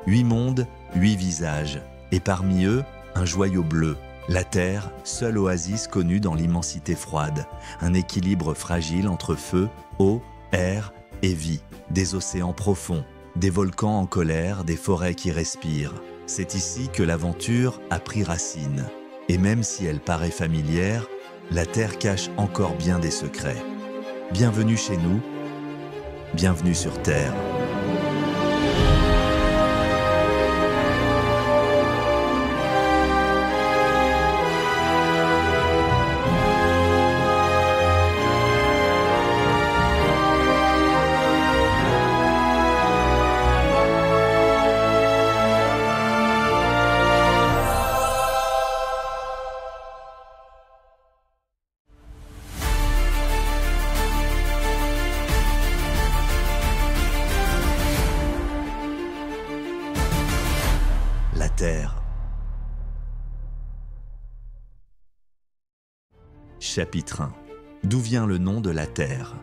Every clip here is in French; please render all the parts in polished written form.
8 mondes, 8 visages, et parmi eux, un joyau bleu, la Terre, seule oasis connue dans l'immensité froide, un équilibre fragile entre feu, eau, air et vie, des océans profonds, des volcans en colère, des forêts qui respirent. C'est ici que l'aventure a pris racine. Et même si elle paraît familière, la Terre cache encore bien des secrets. Bienvenue chez nous, bienvenue sur Terre. La Terre. Chapitre 1. D'où vient le nom de la Terre?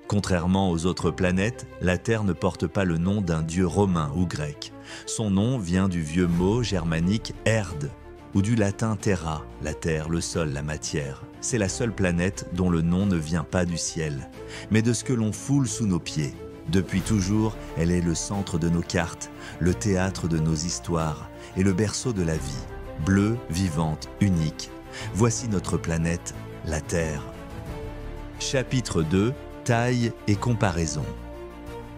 Contrairement aux autres planètes, la Terre ne porte pas le nom d'un dieu romain ou grec. Son nom vient du vieux mot germanique erde, ou du latin terra, la terre, le sol, la matière. C'est la seule planète dont le nom ne vient pas du ciel, mais de ce que l'on foule sous nos pieds. Depuis toujours, elle est le centre de nos cartes, le théâtre de nos histoires et le berceau de la vie, bleue, vivante, unique. Voici notre planète, la Terre. Chapitre 2. Taille et comparaison.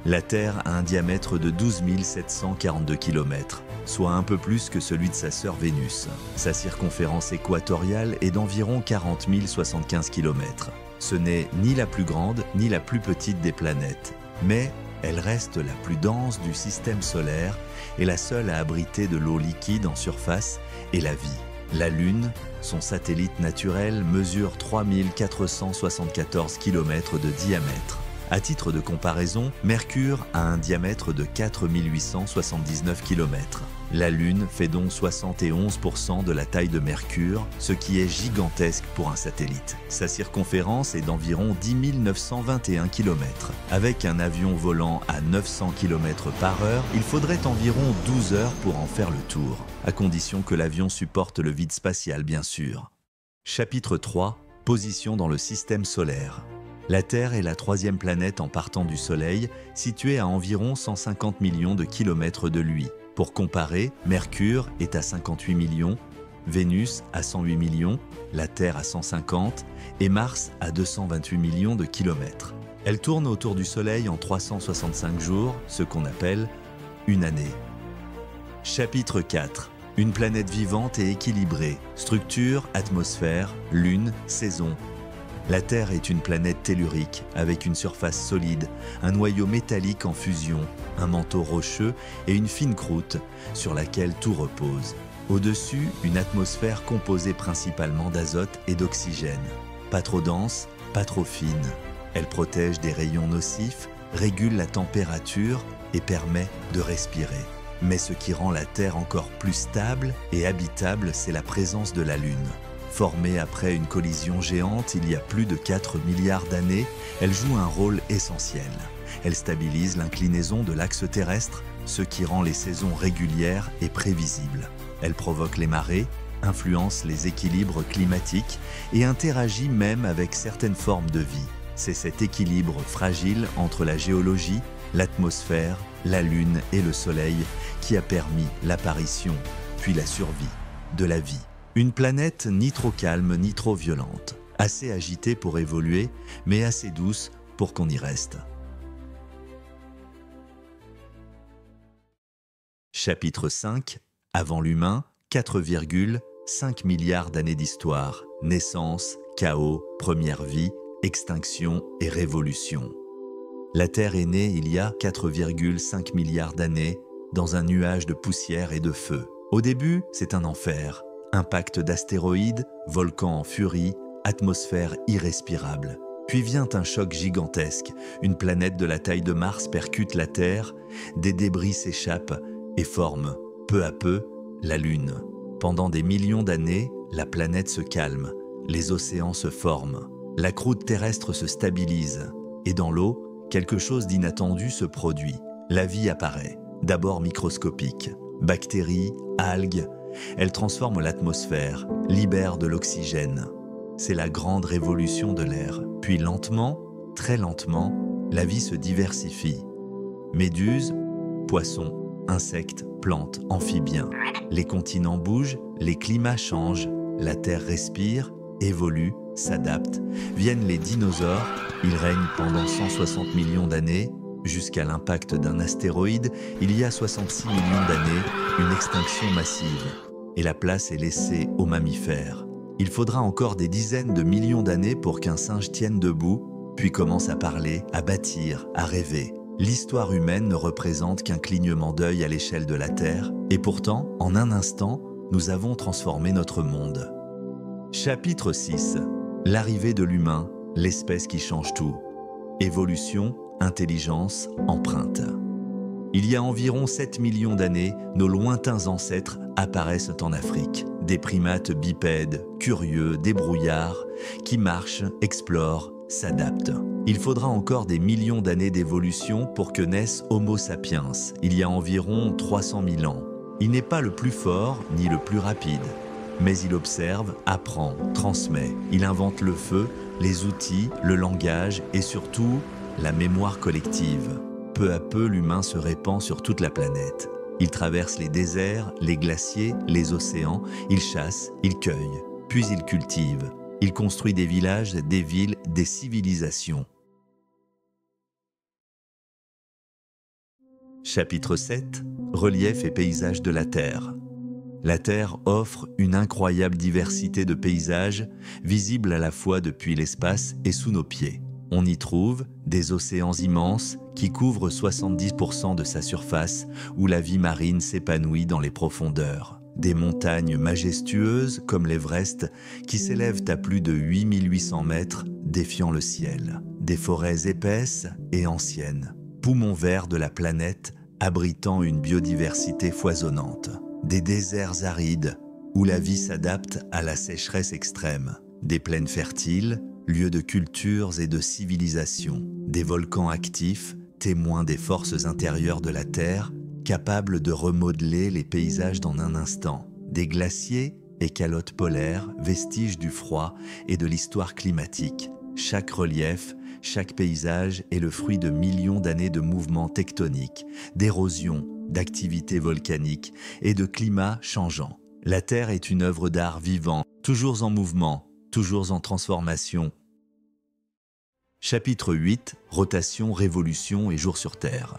La Terre a un diamètre de 12 742 km, soit un peu plus que celui de sa sœur Vénus. Sa circonférence équatoriale est d'environ 40 075 km. Ce n'est ni la plus grande ni la plus petite des planètes. Mais elle reste la plus dense du système solaire et la seule à abriter de l'eau liquide en surface et la vie. La Lune, son satellite naturel, mesure 3474 km de diamètre. À titre de comparaison, Mercure a un diamètre de 4879 km. La Lune fait donc 71% de la taille de Mercure, ce qui est gigantesque pour un satellite. Sa circonférence est d'environ 10 921 km. Avec un avion volant à 900 km/h, il faudrait environ 12 heures pour en faire le tour, à condition que l'avion supporte le vide spatial, bien sûr. Chapitre 3. Position dans le système solaire. La Terre est la 3e planète en partant du Soleil, située à environ 150 millions de kilomètres de lui. Pour comparer, Mercure est à 58 millions, Vénus à 108 millions, la Terre à 150 et Mars à 228 millions de kilomètres. Elle tourne autour du Soleil en 365 jours, ce qu'on appelle une année. Chapitre 4. Une planète vivante et équilibrée. Structure, atmosphère, lune, saison. La Terre est une planète tellurique, avec une surface solide, un noyau métallique en fusion, un manteau rocheux et une fine croûte sur laquelle tout repose. Au-dessus, une atmosphère composée principalement d'azote et d'oxygène. Pas trop dense, pas trop fine. Elle protège des rayons nocifs, régule la température et permet de respirer. Mais ce qui rend la Terre encore plus stable et habitable, c'est la présence de la Lune. Formée après une collision géante il y a plus de 4 milliards d'années, elle joue un rôle essentiel. Elle stabilise l'inclinaison de l'axe terrestre, ce qui rend les saisons régulières et prévisibles. Elle provoque les marées, influence les équilibres climatiques et interagit même avec certaines formes de vie. C'est cet équilibre fragile entre la géologie, l'atmosphère, la Lune et le Soleil qui a permis l'apparition, puis la survie de la vie. Une planète ni trop calme ni trop violente, assez agitée pour évoluer, mais assez douce pour qu'on y reste. Chapitre 5. Avant l'humain, 4,5 milliards d'années d'histoire. Naissance, chaos, première vie, extinction et révolution. La Terre est née il y a 4,5 milliards d'années dans un nuage de poussière et de feu. Au début, c'est un enfer. Impact d'astéroïdes, volcans en furie, atmosphère irrespirable. Puis vient un choc gigantesque. Une planète de la taille de Mars percute la Terre, des débris s'échappent et forment, peu à peu, la Lune. Pendant des millions d'années, la planète se calme, les océans se forment, la croûte terrestre se stabilise, et dans l'eau, quelque chose d'inattendu se produit. La vie apparaît. d'abord microscopiques. Bactéries, algues, elles transforment l'atmosphère, libèrent de l'oxygène. C'est la grande révolution de l'air. Puis lentement, très lentement, la vie se diversifie. Méduses, poissons, insectes, plantes, amphibiens. Les continents bougent, les climats changent, la Terre respire, évolue, s'adapte. Viennent les dinosaures, ils règnent pendant 160 millions d'années. Jusqu'à l'impact d'un astéroïde, il y a 66 millions d'années, une extinction massive. Et la place est laissée aux mammifères. Il faudra encore des dizaines de millions d'années pour qu'un singe tienne debout, puis commence à parler, à bâtir, à rêver. L'histoire humaine ne représente qu'un clignement d'œil à l'échelle de la Terre, et pourtant, en un instant, nous avons transformé notre monde. Chapitre 6. L'arrivée de l'humain, l'espèce qui change tout. Évolution, intelligence, empreinte. Il y a environ 7 millions d'années, nos lointains ancêtres apparaissent en Afrique. Des primates bipèdes, curieux, débrouillards, qui marchent, explorent, s'adaptent. Il faudra encore des millions d'années d'évolution pour que naisse Homo sapiens, il y a environ 300 000 ans. Il n'est pas le plus fort ni le plus rapide, mais il observe, apprend, transmet. Il invente le feu, les outils, le langage et surtout la mémoire collective. Peu à peu, l'humain se répand sur toute la planète. Il traverse les déserts, les glaciers, les océans, il chasse, il cueille, puis il cultive. Il construit des villages, des villes, des civilisations. Chapitre 7. Relief et paysages de la Terre. La Terre offre une incroyable diversité de paysages, visibles à la fois depuis l'espace et sous nos pieds. On y trouve des océans immenses qui couvrent 70% de sa surface, où la vie marine s'épanouit dans les profondeurs. Des montagnes majestueuses comme l'Everest qui s'élèvent à plus de 8800 mètres, défiant le ciel. Des forêts épaisses et anciennes, poumons verts de la planète abritant une biodiversité foisonnante. Des déserts arides où la vie s'adapte à la sécheresse extrême. Des plaines fertiles, lieux de cultures et de civilisations. Des volcans actifs, témoins des forces intérieures de la Terre, capables de remodeler les paysages dans un instant. Des glaciers et calottes polaires, vestiges du froid et de l'histoire climatique. Chaque relief, chaque paysage est le fruit de millions d'années de mouvements tectoniques, d'érosion, d'activités volcaniques et de climats changeants. La Terre est une œuvre d'art vivant, toujours en mouvement, toujours en transformation. Chapitre 8. Rotation, révolution et jour sur Terre.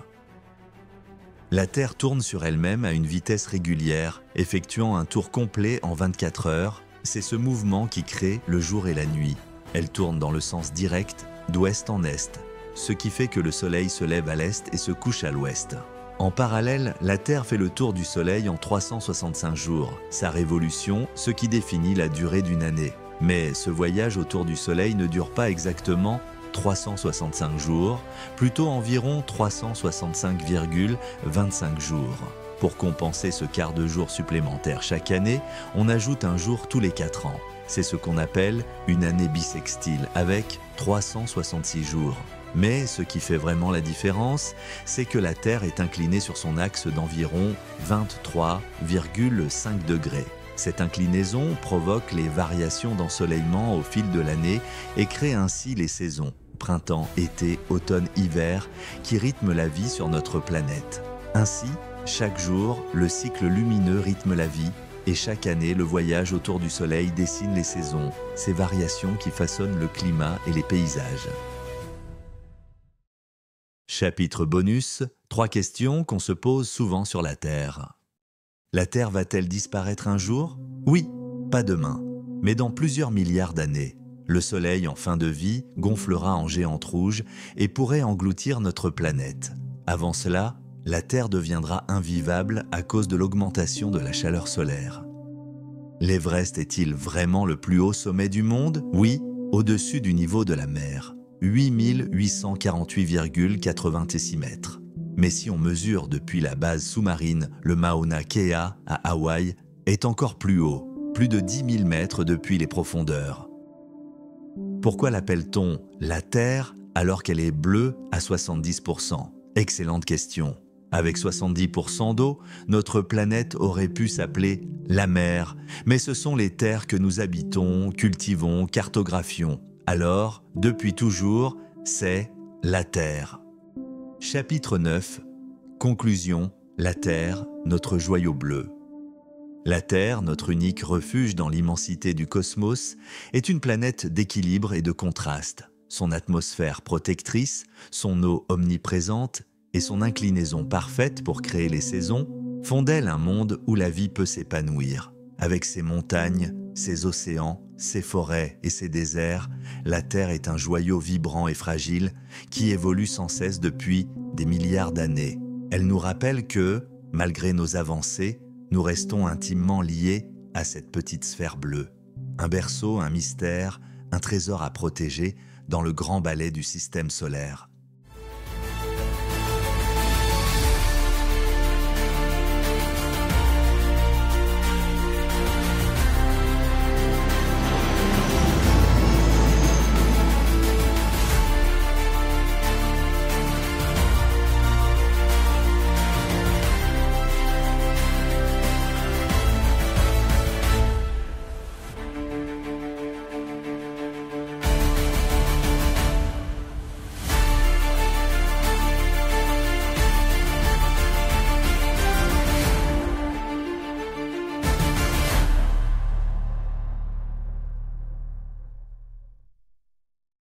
La Terre tourne sur elle-même à une vitesse régulière, effectuant un tour complet en 24 heures. C'est ce mouvement qui crée le jour et la nuit. Elle tourne dans le sens direct, d'ouest en est, ce qui fait que le Soleil se lève à l'est et se couche à l'ouest. En parallèle, la Terre fait le tour du Soleil en 365 jours, sa révolution, ce qui définit la durée d'une année. Mais ce voyage autour du Soleil ne dure pas exactement 365 jours, plutôt environ 365,25 jours. Pour compenser ce quart de jour supplémentaire chaque année, on ajoute un jour tous les 4 ans. C'est ce qu'on appelle une année bissextile, avec 366 jours. Mais ce qui fait vraiment la différence, c'est que la Terre est inclinée sur son axe d'environ 23,5 degrés. Cette inclinaison provoque les variations d'ensoleillement au fil de l'année et crée ainsi les saisons, printemps, été, automne, hiver, qui rythment la vie sur notre planète. Ainsi, chaque jour, le cycle lumineux rythme la vie, et chaque année, le voyage autour du Soleil dessine les saisons, ces variations qui façonnent le climat et les paysages. Chapitre bonus, 3 questions qu'on se pose souvent sur la Terre. La Terre va-t-elle disparaître un jour? Oui, pas demain, mais dans plusieurs milliards d'années. Le Soleil en fin de vie gonflera en géante rouge et pourrait engloutir notre planète. Avant cela, la Terre deviendra invivable à cause de l'augmentation de la chaleur solaire. L'Everest est-il vraiment le plus haut sommet du monde? Oui, au-dessus du niveau de la mer, 8848,86 mètres. Mais si on mesure depuis la base sous-marine, le Mauna Kea à Hawaï est encore plus haut, plus de 10 000 mètres depuis les profondeurs. Pourquoi l'appelle-t-on la Terre alors qu'elle est bleue à 70%? Excellente question. Avec 70% d'eau, notre planète aurait pu s'appeler la mer, mais ce sont les terres que nous habitons, cultivons, cartographions. Alors, depuis toujours, c'est la Terre. Chapitre 9. Conclusion. La Terre, notre joyau bleu. La Terre, notre unique refuge dans l'immensité du cosmos, est une planète d'équilibre et de contraste. Son atmosphère protectrice, son eau omniprésente et son inclinaison parfaite pour créer les saisons font d'elle un monde où la vie peut s'épanouir. Avec ses montagnes, ses océans, ses forêts et ses déserts, la Terre est un joyau vibrant et fragile qui évolue sans cesse depuis des milliards d'années. Elle nous rappelle que, malgré nos avancées, nous restons intimement liés à cette petite sphère bleue. Un berceau, un mystère, un trésor à protéger dans le grand ballet du système solaire.